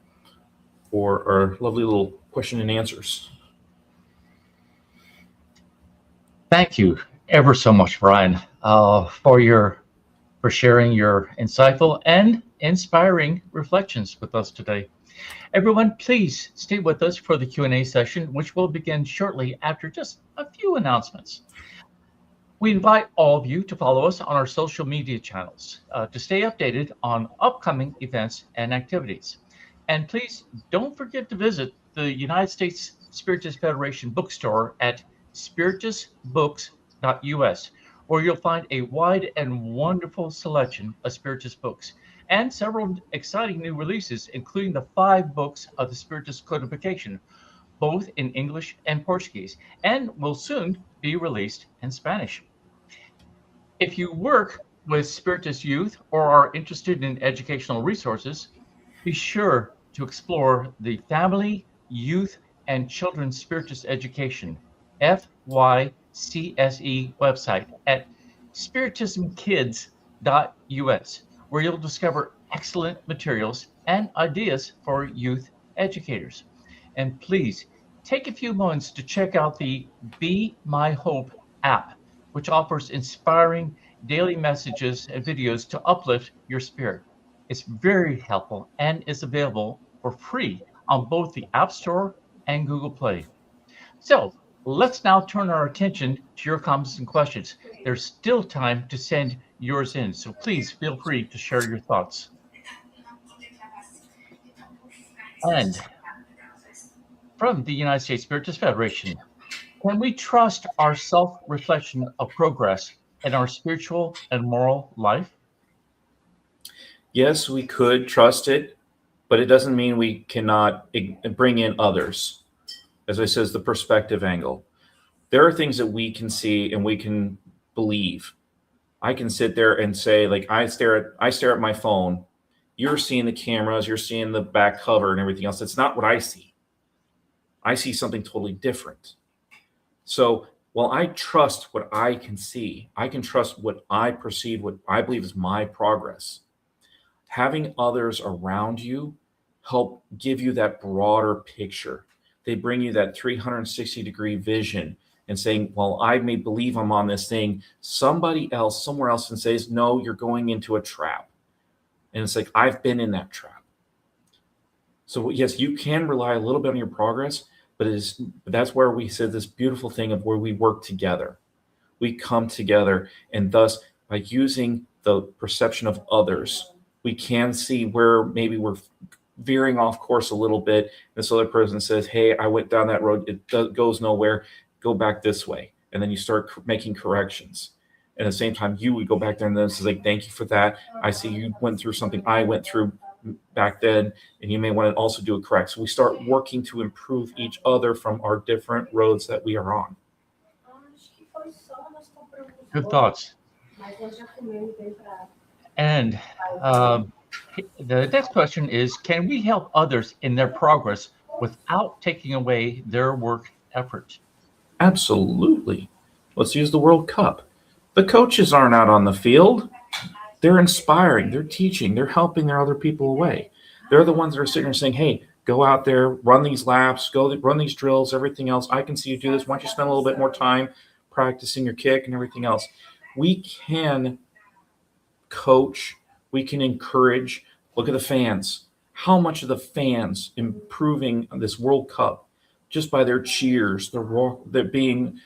for our lovely little question and answers. Thank you ever so much, Brian, for sharing your insightful and inspiring reflections with us today. Everyone, please stay with us for the Q&A session, which will begin shortly after just a few announcements. We invite all of you to follow us on our social media channels to stay updated on upcoming events and activities. And please don't forget to visit the United States Spiritist Federation bookstore at spiritusbooks.us, where you'll find a wide and wonderful selection of Spiritist books and several exciting new releases, including the 5 books of the Spiritist Codification, both in English and Portuguese, and will soon be released in Spanish. If you work with Spiritist youth or are interested in educational resources, be sure to explore the Family, Youth, and Children's Spiritist Education, FYCSE website at spiritismkids.us, where you'll discover excellent materials and ideas for youth educators. And please take a few moments to check out the Be My Hope app, which offers inspiring daily messages and videos to uplift your spirit. It's very helpful and is available for free on both the App Store and Google Play. So let's now turn our attention to your comments and questions. There's still time to send yours in, so please feel free to share your thoughts. And from the United States Spiritist Federation, can we trust our self reflection of progress in our spiritual and moral life? Yes, we could trust it, but it doesn't mean we cannot bring in others. As I says, the perspective angle. There are things that we can see and we can believe. I can sit there and say, like, I stare at my phone. You're seeing the cameras, you're seeing the back cover and everything else. It's not what I see. I see something totally different. So while I trust what I can see, I can trust what I perceive, what I believe is my progress. Having others around you help give you that broader picture. They bring you that 360-degree vision and saying, well, I may believe I'm on this thing. Somebody else, somewhere else, and says, no, you're going into a trap. And it's like, I've been in that trap. So yes, you can rely a little bit on your progress, but that's where we said this beautiful thing of where we work together. We come together, and thus by using the perception of others, we can see where maybe we're veering off course a little bit. This other person says, hey, I went down that road, it goes nowhere, go back this way. And then you start making corrections. And at the same time, you would go back there and then it's like, thank you for that. I see you went through something I went through back then, and you may want to also do it correct. So we start working to improve each other from our different roads that we are on. Good thoughts. And um, the next question is, can we help others in their progress without taking away their work effort? Absolutely. Let's use the World Cup. The coaches aren't out on the field. They're inspiring, they're teaching, they're helping their other people away. They're the ones that are sitting there saying, hey, go out there, run these laps, go run these drills, everything else. I can see you do this. Why don't you spend a little bit more time practicing your kick and everything else? We can coach, we can encourage. Look at the fans. How much of the fans improving this World Cup just by their cheers, their being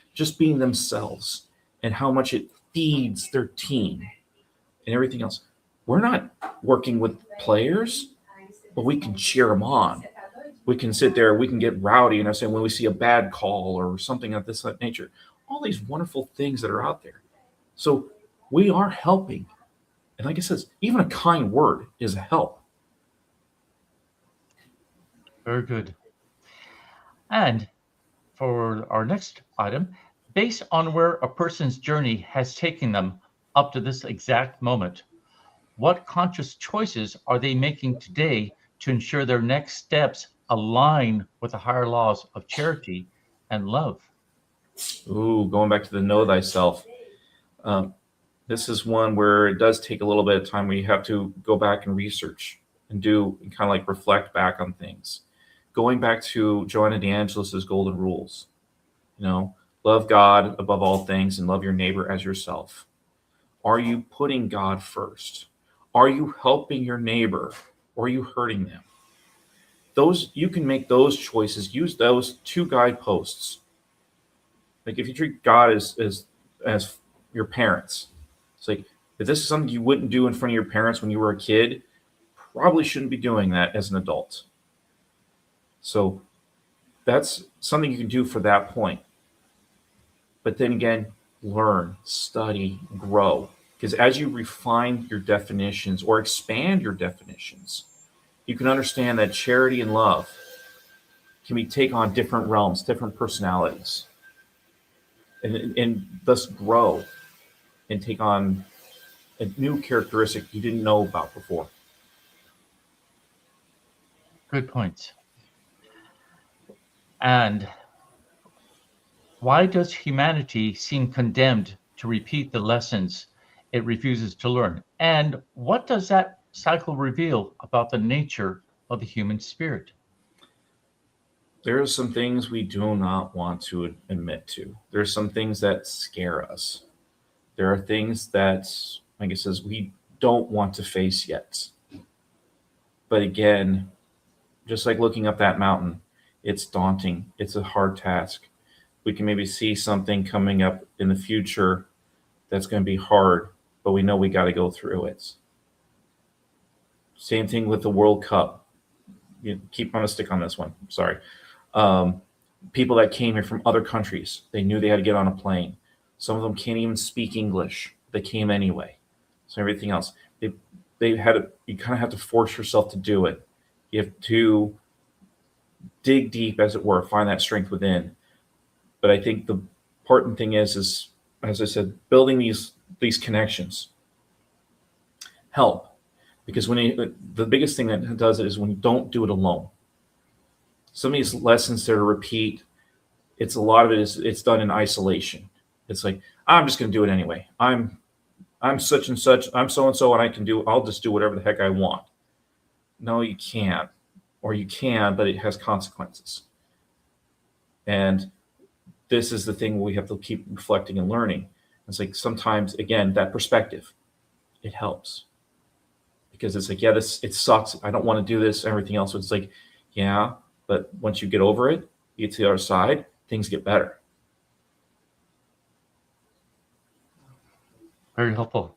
themselves, and how much it feeds their team and everything else. We're not working with players, but we can cheer them on. We can sit there, we can get rowdy, and I say when we see a bad call or something of this nature. All these wonderful things that are out there. So we are helping. And like I said, even a kind word is a help. Very good. And for our next item, based on where a person's journey has taken them up to this exact moment, what conscious choices are they making today to ensure their next steps align with the higher laws of charity and love? Ooh, going back to the know thyself. Um, this is one where it does take a little bit of time where you have to go back and research and do and kind of like reflect back on things. Going back to Joanna DeAngelis's golden rules, love God above all things and love your neighbor as yourself. Are you putting God first? Are you helping your neighbor or are you hurting them? Those you can make those choices. Use those two guideposts. Like if you treat God as your parents, it's like if this is something you wouldn't do in front of your parents when you were a kid, probably shouldn't be doing that as an adult. So that's something you can do for that point. But then again, learn, study, grow. Because as you refine your definitions or expand your definitions, you can understand that charity and love take on different realms, different personalities, and thus grow and take on a new characteristic you didn't know about before. Good points. And why does humanity seem condemned to repeat the lessons it refuses to learn? And what does that cycle reveal about the nature of the human spirit? There are some things we do not want to admit to. There's some things that scare us. There are things that, like it says, we don't want to face yet. But again, just like looking up that mountain, it's daunting. It's a hard task. We can maybe see something coming up in the future that's going to be hard, but we know we got to go through it. Same thing with the World Cup. You keep on a stick on this one. Sorry. People that came here from other countries, they knew they had to get on a plane. Some of them can't even speak English. They came anyway. So everything else, they had to, you kind of have to force yourself to do it. You have to dig deep, as it were, find that strength within. But I think the important thing is as I said, building these connections help. Because the biggest thing that does it is when you don't do it alone. Some of these lessons that are repeat, it's a lot of it is it's done in isolation. It's like, I'm just going to do it anyway. I'm such and such. I'm so and so, and I'll just do whatever the heck I want. No, you can't, or you can, but it has consequences. And this is the thing we have to keep reflecting and learning. It's like sometimes, again, that perspective, it helps. Because it's like, yeah, it sucks. I don't want to do this, everything else. It's like, yeah, but once you get over it, you get to the other side, things get better. Very helpful.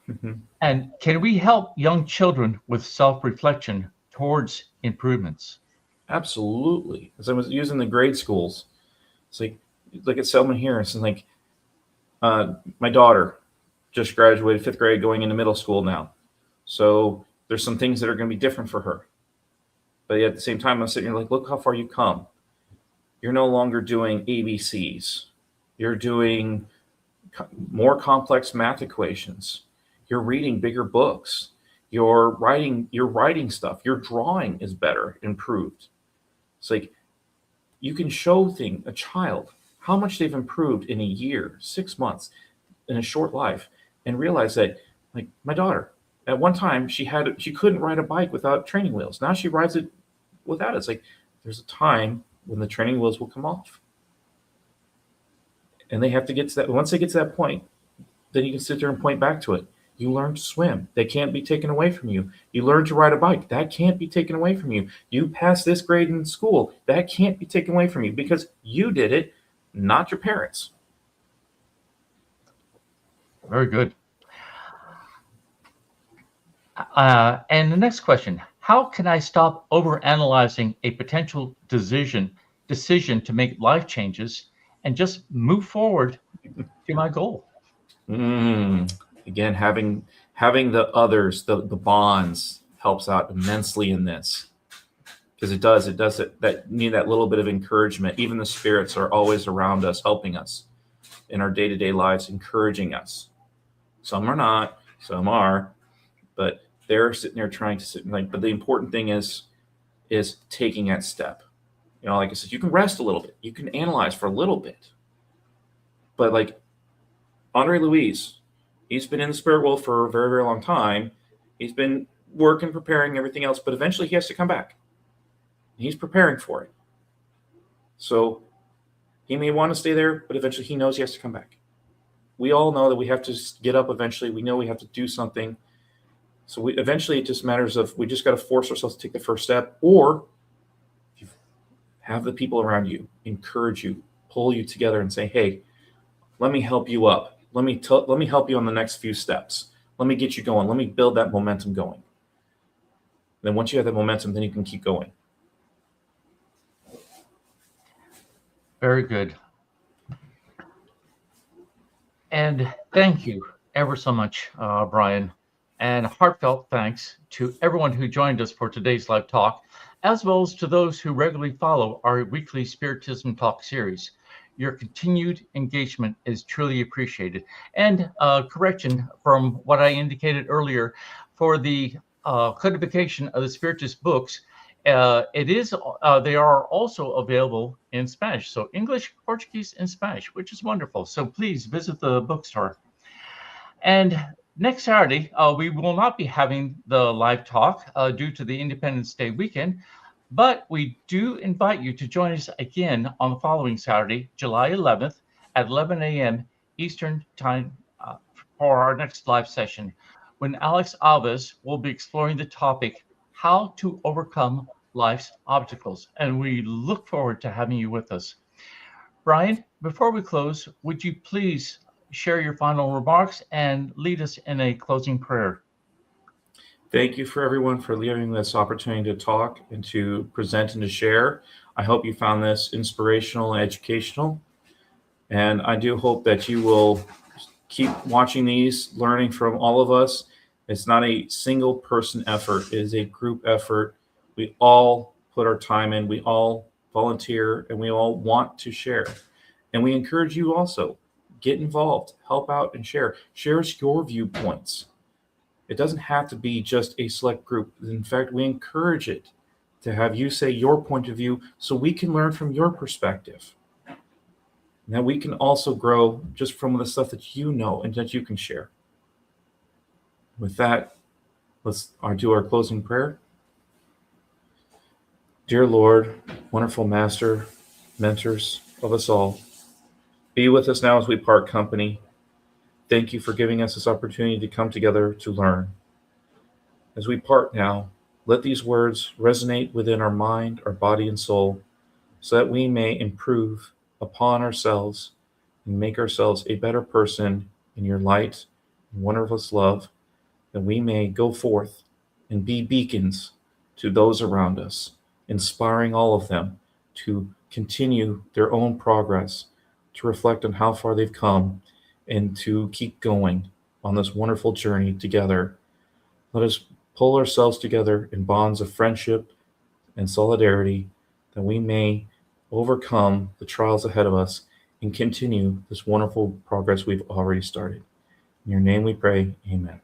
Mm-hmm. And can we help young children with self-reflection towards improvements? Absolutely. As I was using the grade schools, it's like, look at Selman here. It's like, my daughter just graduated 5th grade, going into middle school now. So there's some things that are going to be different for her. But yet at the same time, I'm sitting here like, look how far you come. You're no longer doing ABCs. You're doing more complex math equations. You're reading bigger books. You're writing stuff. Your drawing is better, improved. It's like you can show a child how much they've improved in a year, 6 months, in a short life, and realize that, like my daughter, at one time she couldn't ride a bike without training wheels. Now she rides it without it. It's like there's a time when the training wheels will come off. And they have to get to that. Once they get to that point, then you can sit there and point back to it. You learn to swim. That can't be taken away from you. You learn to ride a bike. That can't be taken away from you. You pass this grade in school. That can't be taken away from you because you did it, not your parents. Very good. And the next question, how can I stop overanalyzing a potential decision to make life changes and just move forward to my goal? Again, having the others, the bonds helps out immensely in this. Because it does that need that little bit of encouragement. Even the spirits are always around us, helping us in our day-to-day lives, encouraging us. Some are not, some are, but they're sitting there trying to sit like, but the important thing is taking that step. You know, like I said, you can rest a little bit, you can analyze for a little bit. But like Andre Luis, he's been in the spirit world for a very, very long time. He's been working, preparing, everything else, but eventually he has to come back. He's preparing for it. So he may want to stay there, but eventually he knows he has to come back. We all know that we have to get up eventually. We know we have to do something. So eventually it just matters of we just got to force ourselves to take the first step, or have the people around you encourage you, pull you together and say, hey, let me help you up. Let me help you on the next few steps. Let me get you going. Let me build that momentum going. Then once you have that momentum, then you can keep going. Very good. And thank you ever so much, Brian. And heartfelt thanks to everyone who joined us for today's live talk, as well as to those who regularly follow our weekly Spiritism Talk series. Your continued engagement is truly appreciated. And correction from what I indicated earlier, for the codification of the Spiritist books, they are also available in Spanish. So English, Portuguese, and Spanish, which is wonderful. So please visit the bookstore. And next Saturday, we will not be having the live talk due to the Independence Day weekend, but we do invite you to join us again on the following Saturday, July 11th at 11 a.m. Eastern Time for our next live session when Alex Alves will be exploring the topic, how to overcome life's obstacles. And we look forward to having you with us. Brian, before we close, would you please share your final remarks and lead us in a closing prayer? Thank you for everyone for giving this opportunity to talk and to present and to share. I hope you found this inspirational and educational. And I do hope that you will keep watching these, learning from all of us. It's not a single person effort, it is a group effort. We all put our time in, we all volunteer, and we all want to share. And we encourage you also, get involved, help out, and share. Share us your viewpoints. It doesn't have to be just a select group. In fact, we encourage it to have you say your point of view so we can learn from your perspective. And that we can also grow just from the stuff that you know and that you can share. With that, let's do our closing prayer. Dear Lord, wonderful Master, mentors of us all, be with us now as we part company. Thank you for giving us this opportunity to come together to learn. As we part now, let these words resonate within our mind, our body, and soul, so that we may improve upon ourselves and make ourselves a better person in your light and wonderful love, that we may go forth and be beacons to those around us, inspiring all of them to continue their own progress, to reflect on how far they've come, and to keep going on this wonderful journey together. Let us pull ourselves together in bonds of friendship and solidarity, that we may overcome the trials ahead of us and continue this wonderful progress we've already started. In your name we pray, amen.